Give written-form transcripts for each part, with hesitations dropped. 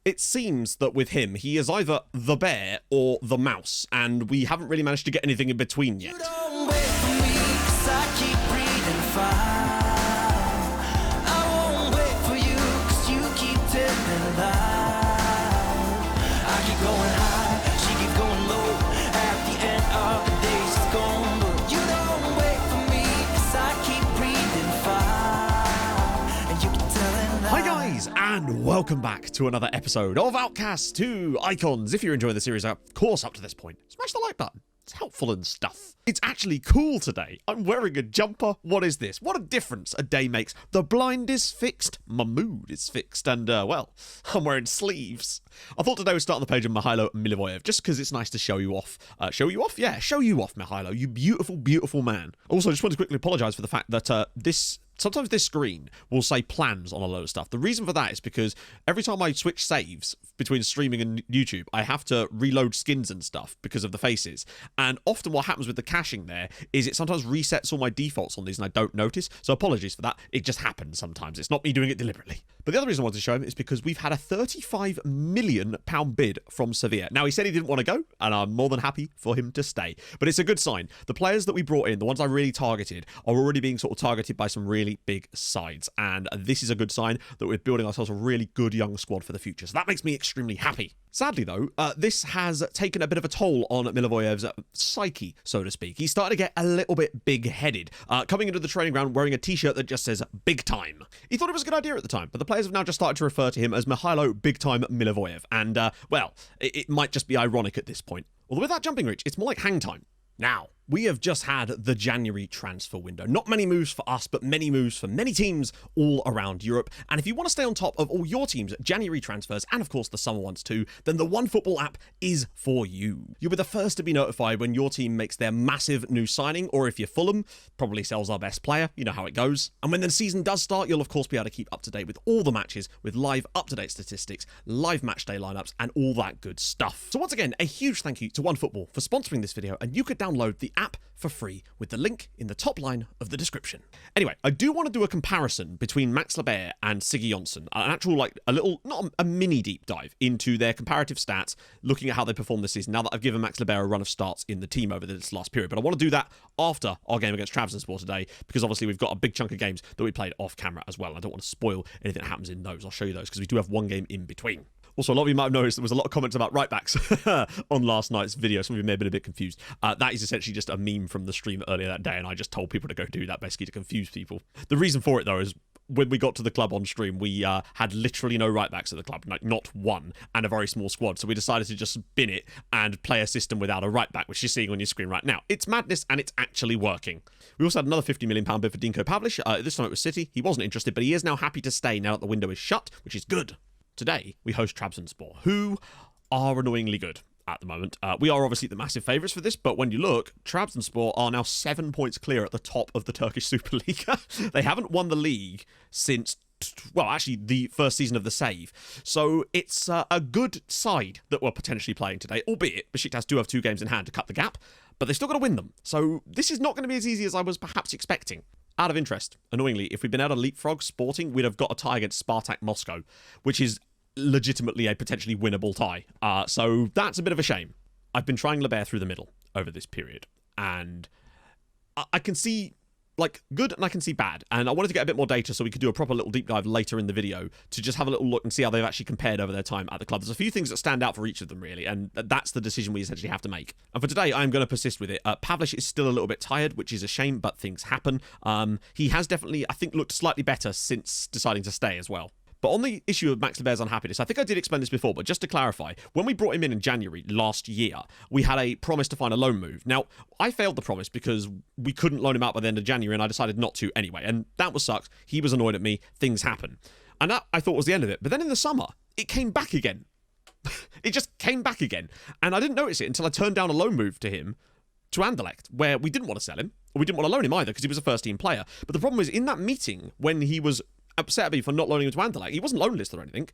It seems that with him, he is either the bear or the mouse, and we haven't really managed to get anything in between yet. You don't wait for me, 'cause I keep breathing fire. I won't wait for you, 'cause you keep telling lies. I keep going high, she keeps going low. At the end of the day, she's gone. But you don't wait for me, 'cause I keep breathing fire. And you keep telling lies. Hi guys, and welcome back to another episode of Outcasts 2 Icons. If you're enjoying the series, of course, up to this point, smash the like button. It's helpful and stuff. It's actually cool today. I'm wearing a jumper. What is this? What a difference a day makes. The blind is fixed, my mood is fixed, and, well, I'm wearing sleeves. I thought today we'd start on the page of Mihailo Milivojev, just because it's nice to show you off. Show you off? Yeah, show you off, Mihailo, you beautiful, beautiful man. Also, I just want to quickly apologise for the fact that sometimes this screen will say plans on a load of stuff. The reason for that is because every time I switch saves between streaming and YouTube, I have to reload skins and stuff because of the faces. And often what happens with the caching there is it sometimes resets all my defaults on these and I don't notice. So apologies for that. It just happens sometimes. It's not me doing it deliberately. But the other reason I wanted to show him is because we've had a £35 million bid from Sevilla. Now, he said he didn't want to go, and I'm more than happy for him to stay. But it's a good sign. The players that we brought in, the ones I really targeted, are already being sort of targeted by some really big sides, and this is a good sign that we're building ourselves a really good young squad for the future, so that makes me extremely happy. Sadly though, this has taken a bit of a toll on Milivojev's psyche, so to speak. He's starting to get a little bit big-headed, coming into the training ground wearing a t-shirt that just says big time. He thought it was a good idea at the time, but the players have now just started to refer to him as Mihailo Big Time Milivojev, and well, it might just be ironic at this point. Although with that jumping reach, it's more like hang time. Now, we have just had the January transfer window. Not many moves for us, but many moves for many teams all around Europe. And if you want to stay on top of all your team's January transfers, and of course the summer ones too, then the OneFootball app is for you. You'll be the first to be notified when your team makes their massive new signing, or if you're Fulham, probably sells our best player, you know how it goes. And when the season does start, you'll of course be able to keep up to date with all the matches, with live up-to-date statistics, live matchday lineups, and all that good stuff. So once again, a huge thank you to OneFootball for sponsoring this video, and you could download the app for free with the link in the top line of the description. Anyway, I do want to do a comparison between Max Leber and Siggy Jonsson, an actual, like, a little, not a mini deep dive into their comparative stats, looking at how they performed this season, now that I've given Max Leber a run of starts in the team over this last period. But I want to do that after our game against Trabzonspor today, because obviously we've got a big chunk of games that we played off camera as well. I don't want to spoil anything that happens in those. I'll show you those, because we do have one game in between. Also, a lot of you might have noticed there was a lot of comments about right-backs on last night's video. Some of you may have been a bit confused. That is essentially just a meme from the stream earlier that day, and I just told people to go do that, basically to confuse people. The reason for it, though, is when we got to the club on stream, we had literally no right-backs at the club, like not one, and a very small squad. So we decided to just spin it and play a system without a right-back, which you're seeing on your screen right now. It's madness, and it's actually working. We also had another £50 million bid for Dinko Pavlic. This time it was City. He wasn't interested, but he is now happy to stay now that the window is shut, which is good. Today, we host Trabzonspor, who are annoyingly good at the moment. We are obviously the massive favourites for this, but when you look, Trabzonspor are now 7 points clear at the top of the Turkish Superliga. They haven't won the league since, well, actually, the first season of the Save. So it's a good side that we're potentially playing today, albeit Besiktas do have 2 games in hand to cut the gap, but they still got to win them. So this is not going to be as easy as I was perhaps expecting. Out of interest, annoyingly, if we'd been able to leapfrog Sporting, we'd have got a tie against Spartak Moscow, which is legitimately a potentially winnable tie. So that's a bit of a shame. I've been trying Leber through the middle over this period, and I can see, like, good and I can see bad. And I wanted to get a bit more data so we could do a proper little deep dive later in the video to just have a little look and see how they've actually compared over their time at the club. There's a few things that stand out for each of them, really, and that's the decision we essentially have to make. And for today, I'm going to persist with it. Pavlic is still a little bit tired, which is a shame, but things happen. He has definitely, I think, looked slightly better since deciding to stay as well. But on the issue of Max Leber's unhappiness, I think I did explain this before, but just to clarify, when we brought him in January last year, we had a promise to find a loan move. Now, I failed the promise because we couldn't loan him out by the end of January, and I decided not to anyway, and that was sucked. He was annoyed at me. Things happen. And that, I thought, was the end of it. But then in the summer, it came back again. It just came back again. And I didn't notice it until I turned down a loan move to him to Anderlecht, where we didn't want to sell him, or we didn't want to loan him either because he was a first-team player. But the problem is, in that meeting, when he was upset at me for not loaning him to Anderlecht, he wasn't loan listed or anything,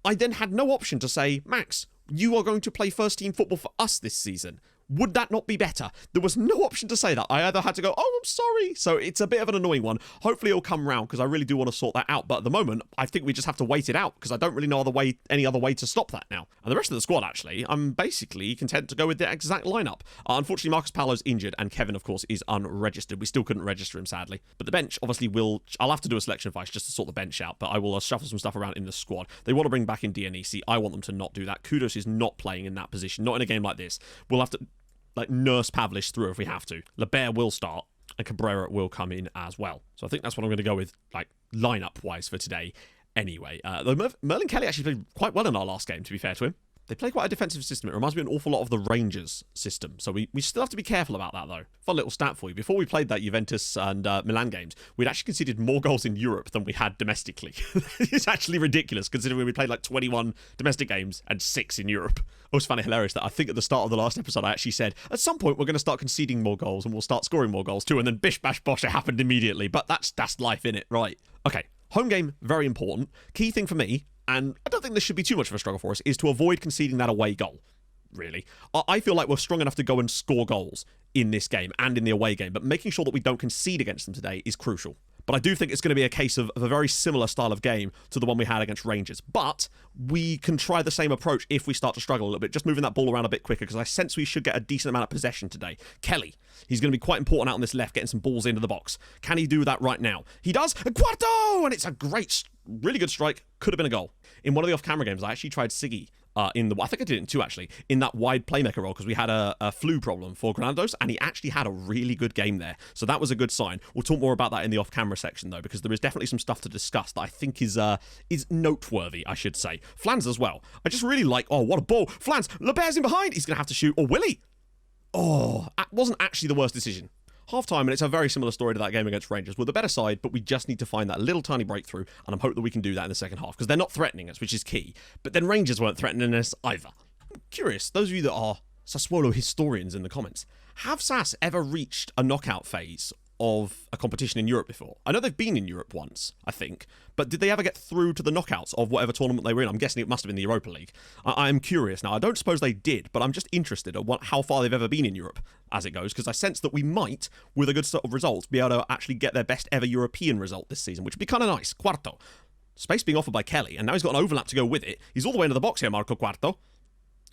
I then had no option to say, Max, you are going to play first-team football for us this season. Would that not be better? There was no option to say that. I either had to go, oh, I'm sorry. So it's a bit of an annoying one. Hopefully it'll come round because I really do want to sort that out. But at the moment, I think we just have to wait it out because I don't really know any other way to stop that now. And the rest of the squad, actually, I'm basically content to go with the exact lineup. Unfortunately, Marcus Paolo's injured and Kevin, of course, is unregistered. We still couldn't register him, sadly. But the bench, obviously, I'll have to do a selection advice just to sort the bench out. But I will shuffle some stuff around in the squad. They want to bring back in DNEC. I want them to not do that. Kudos is not playing in that position. Not in a game like this. We'll have to nurse Pavlich through if we have to. Lebert will start and Cabrera will come in as well. So I think that's what I'm going to go with, lineup wise for today anyway. Merlin Kelly actually played quite well in our last game, to be fair to him. They play quite a defensive system. It reminds me an awful lot of the Rangers system. So we still have to be careful about that, though. Fun little stat for you. Before we played that Juventus and Milan games, we'd actually conceded more goals in Europe than we had domestically. It's actually ridiculous, considering we played 21 domestic games and 6 in Europe. It was funny, hilarious that I think at the start of the last episode, I actually said, at some point, we're going to start conceding more goals and we'll start scoring more goals too. And then bish, bash, bosh, it happened immediately. But that's life, innit? Right. Okay. Home game, very important. Key thing for me, and I don't think this should be too much of a struggle for us, is to avoid conceding that away goal, really. I feel like we're strong enough to go and score goals in this game and in the away game, but making sure that we don't concede against them today is crucial. But I do think it's going to be a case of a very similar style of game to the one we had against Rangers. But we can try the same approach if we start to struggle a little bit, just moving that ball around a bit quicker, because I sense we should get a decent amount of possession today. Kelly, he's going to be quite important out on this left, getting some balls into the box. Can he do that right now? He does. A Quarto! And it's a great, really good strike. Could have been a goal. In one of the off-camera games, I actually tried Siggy I think I did it in 2 actually, in that wide playmaker role, because we had a flu problem for Granados, and he actually had a really good game there. So that was a good sign. We'll talk more about that in the off-camera section, though, because there is definitely some stuff to discuss that I think is noteworthy, I should say. Flans as well. I just really like, oh, what a ball. Flans, Lebert's in behind. He's going to have to shoot. Or will he? Oh, that wasn't actually the worst decision. Half-time, and it's a very similar story to that game against Rangers. We're the better side, but we just need to find that little tiny breakthrough, and I'm hoping that we can do that in the second half, because they're not threatening us, which is key. But then Rangers weren't threatening us either. I'm curious, those of you that are Sassuolo historians in the comments, have SAS ever reached a knockout phase of a competition in Europe before? I know they've been in Europe once, I think, but did they ever get through to the knockouts of whatever tournament they were in? I'm guessing it must have been the Europa League. I am curious now. I don't suppose they did, but I'm just interested in how far they've ever been in Europe as it goes, because I sense that we might, with a good set of results, be able to actually get their best ever European result this season, which would be kind of nice. Quarto. Space being offered by Kelly, and now he's got an overlap to go with it. He's all the way into the box here, Marco Quarto.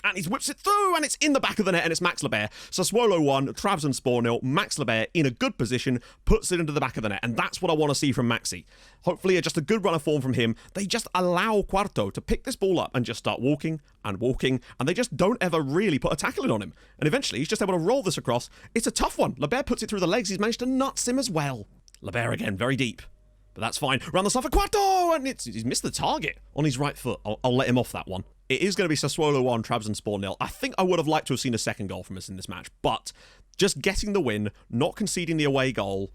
And he whips it through, and it's in the back of the net, and it's Max Lebert. Sassuolo 1, Trabzonspor 0. Max Lebert in a good position, puts it into the back of the net, and that's what I want to see from Maxi. Hopefully, just a good run of form from him. They just allow Quarto to pick this ball up and just start walking and walking, and they just don't ever really put a tackle in on him. And eventually, he's just able to roll this across. It's a tough one. Lebert puts it through the legs. He's managed to nuts him as well. Lebert again, very deep. But that's fine. Round the side for Quarto, and he's missed the target on his right foot. I'll let him off that one. It is going to be Sassuolo 1, Trabzonspor 0. I think I would have liked to have seen a second goal from us in this match, but just getting the win, not conceding the away goal,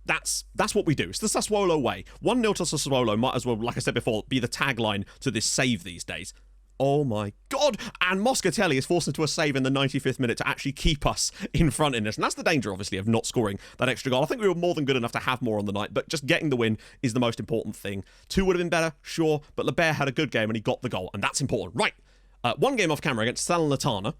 that's what we do. It's the Sassuolo way. 1-0 to Sassuolo might as well, like I said before, be the tagline to this save these days. Oh my God. And Moscatelli is forced into a save in the 95th minute to actually keep us in front in this. And that's the danger, obviously, of not scoring that extra goal. I think we were more than good enough to have more on the night, but just getting the win is the most important thing. 2 would have been better, sure, but Lebert had a good game and he got the goal, and that's important. Right. 1 game off camera against Salernitana.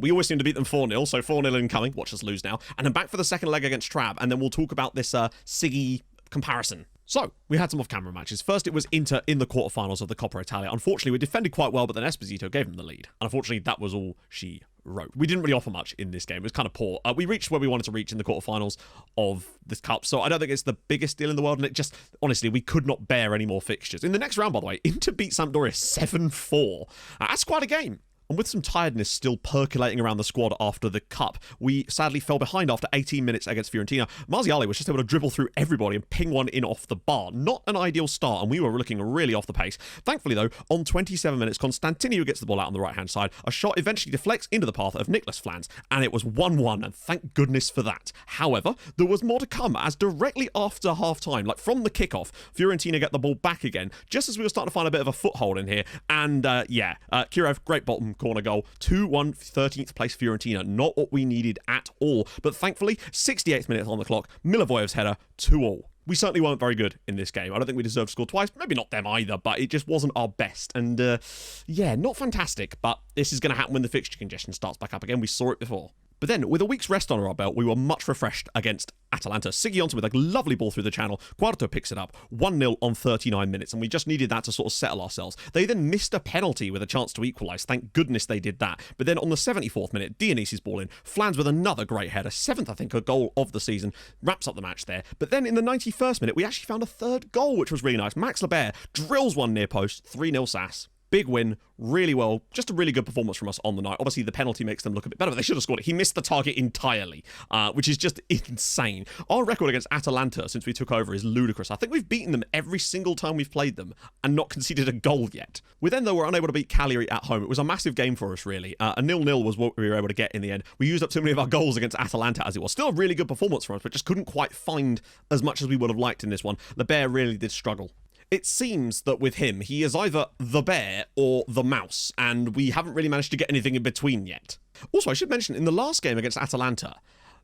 We always seem to beat them 4-0, so 4-0 incoming. Watch us lose now. And then back for the second leg against Trab, and then we'll talk about this Siggy comparison. So, we had some off-camera matches. First, it was Inter in the quarterfinals of the Coppa Italia. Unfortunately, we defended quite well, but then Esposito gave them the lead. And unfortunately, that was all she wrote. We didn't really offer much in this game. It was kind of poor. We reached where we wanted to reach in the quarterfinals of this cup, so I don't think it's the biggest deal in the world, and it just, honestly, we could not bear any more fixtures. In the next round, by the way, Inter beat Sampdoria 7-4. That's quite a game. And with some tiredness still percolating around the squad after the cup, we sadly fell behind after 18 minutes against Fiorentina. Marziali was just able to dribble through everybody and ping one in off the bar. Not an ideal start, and we were looking really off the pace. Thankfully, though, on 27 minutes, Constantino gets the ball out on the right-hand side. A shot eventually deflects into the path of Nicholas Flans, and it was 1-1, and thank goodness for that. However, there was more to come, as directly after half-time, like from the kickoff, Fiorentina get the ball back again, just as we were starting to find a bit of a foothold in here. And, Kirov, great bottom corner goal, 2-1, 13th place Fiorentina. Not what we needed at all. But thankfully, 68th minute on the clock, Milivoyev's header, 2-2. We certainly weren't very good in this game. I don't think we deserved to score twice. Maybe not them either, but it just wasn't our best. And yeah, not fantastic, but this is going to happen when the fixture congestion starts back up again. We saw it before. But then, with a week's rest under our belt, we were much refreshed against Atalanta. Siggy onto with a lovely ball through the channel. Quarto picks it up, 1-0 on 39 minutes, and we just needed that to sort of settle ourselves. They then missed a penalty with a chance to equalise. Thank goodness they did that. But then on the 74th minute, Dionisi's ball in, Flans with another great header, 7th, I think, a goal of the season, wraps up the match there. But then in the 91st minute, we actually found a third goal, which was really nice. Max Lebert drills one near post, 3-0 Sass. Big win, really well, just a really good performance from us on the night. Obviously, the penalty makes them look a bit better, but they should have scored it. He missed the target entirely, which is just insane. Our record against Atalanta since we took over is ludicrous. I think we've beaten them every single time we've played them and not conceded a goal yet. We then, though, were unable to beat Cagliari at home. It was a massive game for us, really. A 0-0 was what we were able to get in the end. We used up too many of our goals against Atalanta as it was. Still a really good performance from us, but just couldn't quite find as much as we would have liked in this one. The Bear really did struggle. It seems that with him, he is either the bear or the mouse, and we haven't really managed to get anything in between yet. Also, I should mention, in the last game against Atalanta,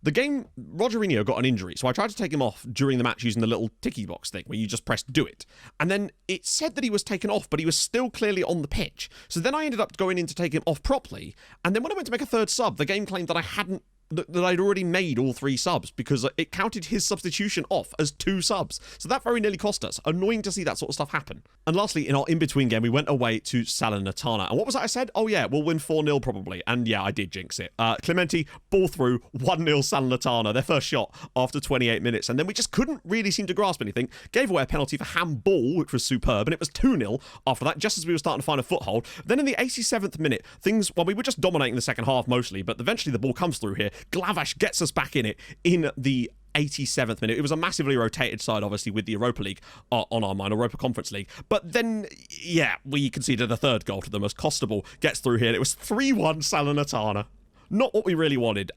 the game, Rogerinho got an injury, so I tried to take him off during the match using the little ticky box thing where you just press do it. And then it said that he was taken off, but he was still clearly on the pitch. So then I ended up going in to take him off properly, and then when I went to make a third sub, the game claimed that that I'd already made all 3 subs because it counted his substitution off as 2 subs. So that very nearly cost us. Annoying to see that sort of stuff happen. And lastly, in our in-between game, we went away to Salernitana. And what was that I said? Oh yeah, we'll win 4-0 probably. And yeah, I did jinx it. Clementi, ball through, 1-0 Salernitana, their first shot after 28 minutes. And then we just couldn't really seem to grasp anything. Gave away a penalty for handball, which was superb. And it was 2-0 after that, just as we were starting to find a foothold. Then in the 87th minute, we were just dominating the second half mostly, but eventually the ball comes through here. Glavash gets us back in it in the 87th minute. It was a massively rotated side, obviously, with the Europa League on our mind, or Europa Conference League. But then, yeah, we conceded a third goal to them as Costable gets through here. It was 3-1 Salernitana. Not what we really wanted.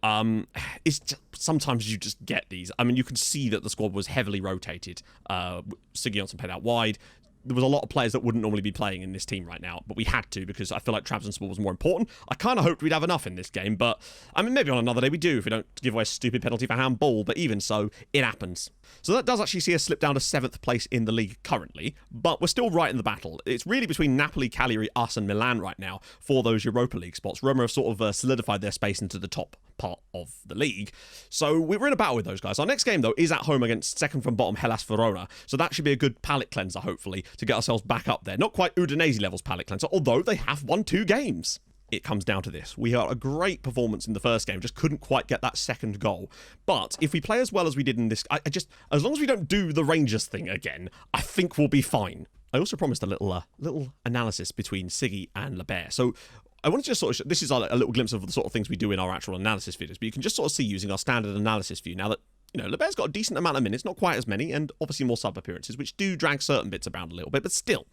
It's just, sometimes you just get these. I mean, you can see that the squad was heavily rotated. Siggy Johnson played out wide. There was a lot of players that wouldn't normally be playing in this team right now, but we had to because I feel like Trabzonspor was more important. I kind of hoped we'd have enough in this game, but I mean, maybe on another day we do if we don't give away a stupid penalty for handball, but even so, it happens. So that does actually see us slip down to 7th place in the league currently, but we're still right in the battle. It's really between Napoli, Cagliari, us and Milan right now for those Europa League spots. Roma have sort of solidified their space into the top part of the league. So we're in a battle with those guys. Our next game, though, is at home against second from bottom Hellas Verona. So that should be a good palate cleanser, hopefully, to get ourselves back up there. Not quite Udinese levels palate cleanser, although they have won 2 games. It comes down to this. We had a great performance in the first game, just couldn't quite get that second goal. But if we play as well as we did in this, as long as we don't do the Rangers thing again, I think we'll be fine. I also promised a little analysis between Siggy and Lebert. So I want to just sort of this is a little glimpse of the sort of things we do in our actual analysis videos, but you can just sort of see using our standard analysis view now that, you know, Lebert's got a decent amount of minutes, not quite as many, and obviously more sub appearances, which do drag certain bits around a little bit, but still.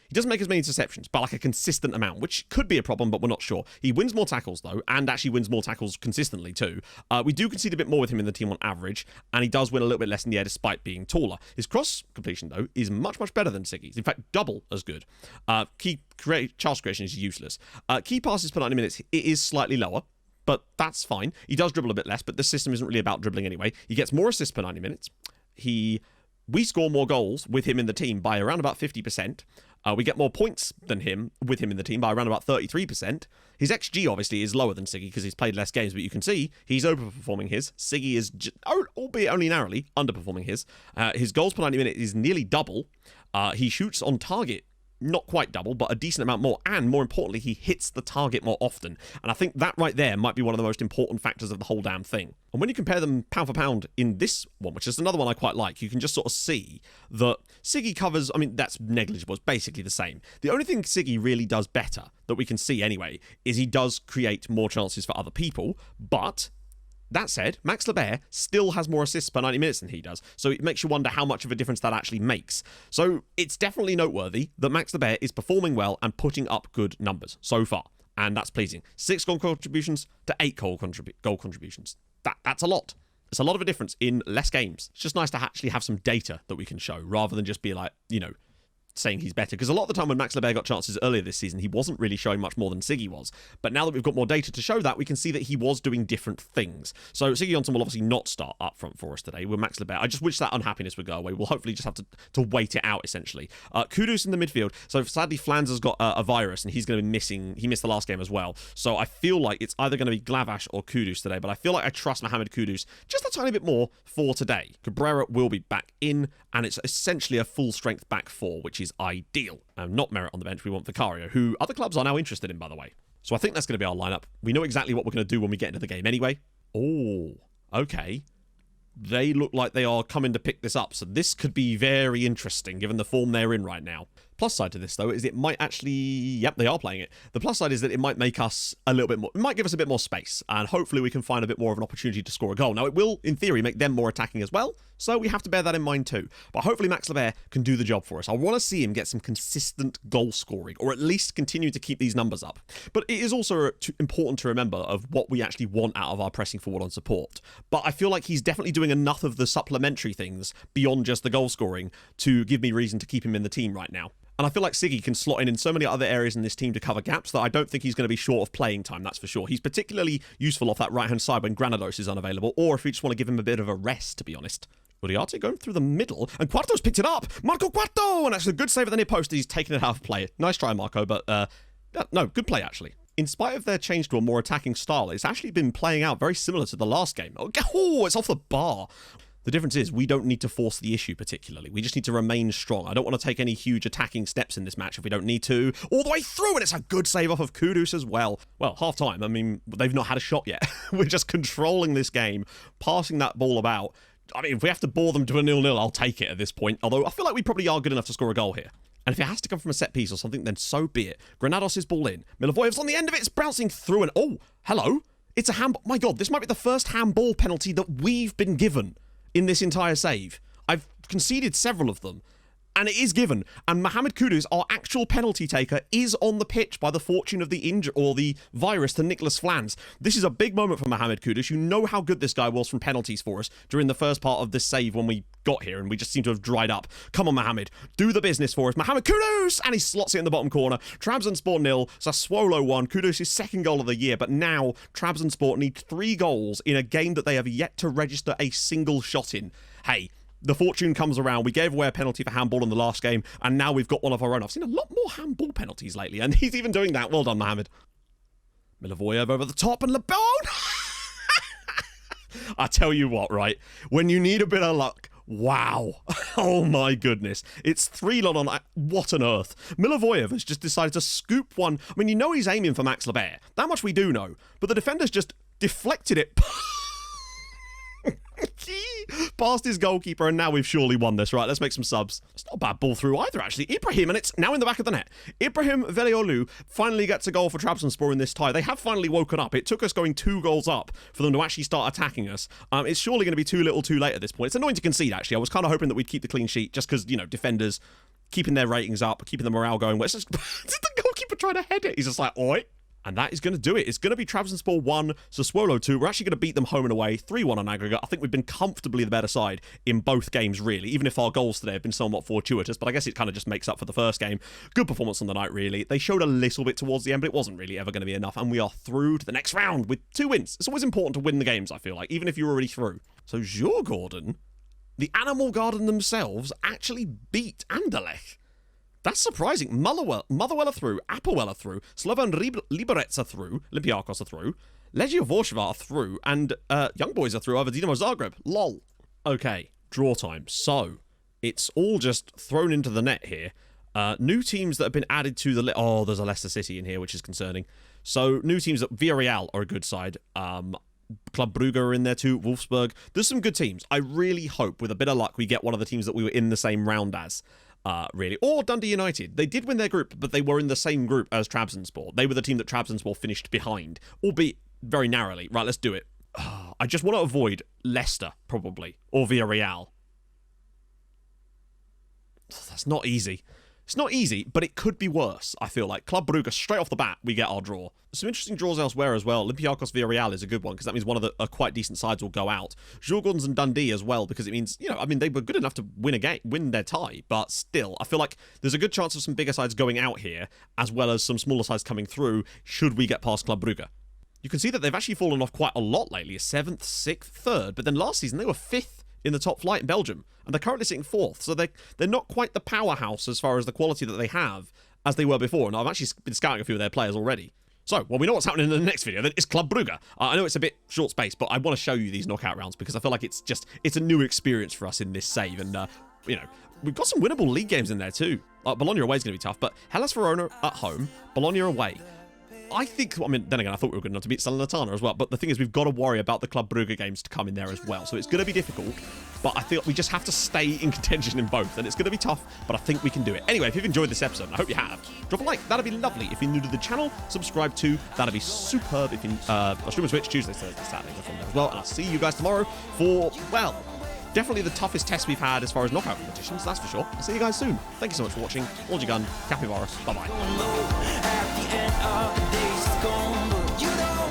He doesn't make as many interceptions, but like a consistent amount, which could be a problem, but we're not sure. He wins more tackles, though, and actually wins more tackles consistently, too. We do concede a bit more with him in the team on average, and he does win a little bit less in the air despite being taller. His cross completion, though, is much, much better than Siggy's. In fact, double as good. Chance creation is useless. Key passes per 90 minutes, it is slightly lower, but that's fine. He does dribble a bit less, but the system isn't really about dribbling anyway. He gets more assists per 90 minutes. We score more goals with him in the team by around about 50%. We get more points than him with him in the team by around about 33%. His XG obviously is lower than Siggy because he's played less games, but you can see he's overperforming his. Siggy is, albeit only narrowly, underperforming his. His goals per 90 minutes is nearly double. He shoots on target, not quite double, but a decent amount more, and more importantly, he hits the target more often. And I think that right there might be one of the most important factors of the whole damn thing. And when you compare them pound for pound in this one, which is another one I quite like, you can just sort of see that Siggy covers, I mean, that's negligible, it's basically the same. The only thing Siggy really does better, that we can see anyway, is he does create more chances for other people, but that said, Max Lebert still has more assists per 90 minutes than he does, so it makes you wonder how much of a difference that actually makes. So it's definitely noteworthy that Max Lebert is performing well and putting up good numbers so far, and that's pleasing. 6 goal contributions to 8 goal contributions. That's a lot. It's a lot of a difference in less games. It's just nice to actually have some data that we can show, rather than just be like, you know, saying he's better, because a lot of the time when Max Lebert got chances earlier this season, he wasn't really showing much more than Siggy was. But now that we've got more data to show that, we can see that he was doing different things. So Siggy Johnson will obviously not start up front for us today with Max Lebert. I just wish that unhappiness would go away. We'll hopefully just have to wait it out, essentially. Kudus in the midfield. So sadly, Flans has got a virus, and he's going to be missing. He missed the last game as well. So I feel like it's either going to be Glavash or Kudus today, but I feel like I trust Mohamed Kudus just a tiny bit more for today. Cabrera will be back in, and it's essentially a full-strength back four, which is ideal. Not Merritt on the bench. We want Vicario, who other clubs are now interested in, by the way. So I think that's going to be our lineup. We know exactly what we're going to do when we get into the game anyway. Oh, okay. They look like they are coming to pick this up, so this could be very interesting given the form they're in right now. Plus side to this, though, is it might actually... Yep, they are playing it. The plus side is that it might make us a little bit more... It might give us a bit more space, and hopefully we can find a bit more of an opportunity to score a goal. Now, it will, in theory, make them more attacking as well, so we have to bear that in mind too. But hopefully Max Lebert can do the job for us. I want to see him get some consistent goal scoring, or at least continue to keep these numbers up. But it is also important to remember of what we actually want out of our pressing forward on support. But I feel like he's definitely doing enough of the supplementary things beyond just the goal scoring to give me reason to keep him in the team right now. And I feel like Siggy can slot in so many other areas in this team to cover gaps that I don't think he's going to be short of playing time, that's for sure. He's particularly useful off that right-hand side when Granados is unavailable, or if we just want to give him a bit of a rest, to be honest. Uriarte going through the middle, and Cuarto's picked it up! Marco Cuarto! And that's a good save at the near post, he's taken it out of play. Nice try, Marco, but, no, good play, actually. In spite of their change to a more attacking style, it's actually been playing out very similar to the last game. Oh, it's off the bar! The difference is we don't need to force the issue particularly. We just need to remain strong. I don't want to take any huge attacking steps in this match if we don't need to. All the way through, and it's a good save off of Kudus as well. Well, half time. I mean, they've not had a shot yet. We're just controlling this game, passing that ball about. I mean, if we have to bore them to a 0-0, I'll take it at this point. Although I feel like we probably are good enough to score a goal here. And if it has to come from a set piece or something, then so be it. Granados' ball in. Milivoyev's on the end of it. It's bouncing through, and oh, hello. It's a handball. My God, this might be the first handball penalty that we've been given in this entire save. I've conceded several of them, and it is given. And Mohamed Kudus, our actual penalty taker, is on the pitch by the fortune of the injury or the virus to Nicholas Flans. This is a big moment for Mohamed Kudus. You know how good this guy was from penalties for us during the first part of this save when we got here, and we just seem to have dried up. Come on, Mohamed, do the business for us. Mohamed Kudus, and he slots it in the bottom corner. Trabzonspor 0, Sassuolo 1. Kudus' second goal of the year, but now Trabzonspor need 3 goals in a game that they have yet to register a single shot in. Hey, the fortune comes around. We gave away a penalty for handball in the last game, and now we've got one of our own. I've seen a lot more handball penalties lately, and he's even doing that. Well done, Mohamed. Milivojev over the top, and LeBon! I tell you what, right? When you need a bit of luck, wow. Oh my goodness. It's 3-0 on... What on earth? Milivojev has just decided to scoop one. I mean, you know he's aiming for Max Lebert. That much we do know. But the defender's just deflected it past his goalkeeper, and now we've surely won this. Right, let's make some subs. It's not a bad ball through either, actually. Ibrahim, and it's now in the back of the net. Ibrahim Veliolu finally gets a goal for Trabzonspor in this tie. They have finally woken up. It took us going 2 goals up for them to actually start attacking us. It's surely going to be too little too late at this point. It's annoying to concede, actually. I was kind of hoping that we'd keep the clean sheet just because, you know, defenders keeping their ratings up, keeping the morale going. It's just, did the goalkeeper try to head it? He's just like, oi. And that is going to do it. It's going to be Trabzonspor 1, Sassuolo 2. We're actually going to beat them home and away, 3-1 on aggregate. I think we've been comfortably the better side in both games, really, even if our goals today have been somewhat fortuitous, but I guess it kind of just makes up for the first game. Good performance on the night, really. They showed a little bit towards the end, but it wasn't really ever going to be enough, and we are through to the next round with 2 wins. It's always important to win the games, I feel like, even if you're already through. So Djurgården, the Animal Garden themselves, actually beat Anderlecht. That's surprising. Motherwell are through, Appelwell are through, Slovan Liberec are through, Olympiakos are through, Legia Warszawa are through, and Young Boys are through over Dinamo Zagreb. Lol. Okay, draw time. So, it's all just thrown into the net here. New teams that have been added to the... Oh, there's a Leicester City in here, which is concerning. So, new teams that... Villarreal are a good side. Club Brugge are in there too, Wolfsburg. There's some good teams. I really hope, with a bit of luck, we get one of the teams that we were in the same round as. Really. Or Dundee United. They did win their group, but they were in the same group as Trabzonspor. They were the team that Trabzonspor finished behind, albeit very narrowly. Right, let's do it. I just want to avoid Leicester, probably, or Villarreal. That's not easy. It's not easy, but it could be worse, I feel like. Club Brugge, straight off the bat, we get our draw. Some interesting draws elsewhere as well. Olympiacos Villarreal is a good one, because that means one of the quite decent sides will go out. Djurgårdens and Dundee as well, because it means, you know, I mean, they were good enough to win their tie, but still, I feel like there's a good chance of some bigger sides going out here, as well as some smaller sides coming through, should we get past Club Brugge. You can see that they've actually fallen off quite a lot lately. 7th, 6th, 3rd, but then last season they were 5th in the top flight in Belgium, and they're currently sitting 4th, so they're not quite the powerhouse as far as the quality that they have as they were before, and I've actually been scouting a few of their players already. So, well, we know what's happening in the next video, then it's Club Brugge. I know it's a bit short space, but I want to show you these knockout rounds, because I feel like it's a new experience for us in this save, and, you know, we've got some winnable league games in there too. Bologna away is going to be tough, but Hellas Verona at home, Bologna away. I think, I mean, then again, I thought we were good enough to beat Salernitana as well, but the thing is, we've got to worry about the Club Brugge games to come in there as well, so it's going to be difficult, but I feel we just have to stay in contention in both, and it's going to be tough, but I think we can do it. Anyway, if you've enjoyed this episode, and I hope you have, drop a like, that'd be lovely. If you're new to the channel, subscribe too, that'd be superb. If you, I'll stream on Twitch Tuesdays, Thursdays, Saturdays, from there as well, and I'll see you guys tomorrow for, well, definitely the toughest test we've had as far as knockout competitions, that's for sure. I'll see you guys soon. Thank you so much for watching. Hold your gun, Capybara, bye-bye. At the end of the day, she's gone, but you know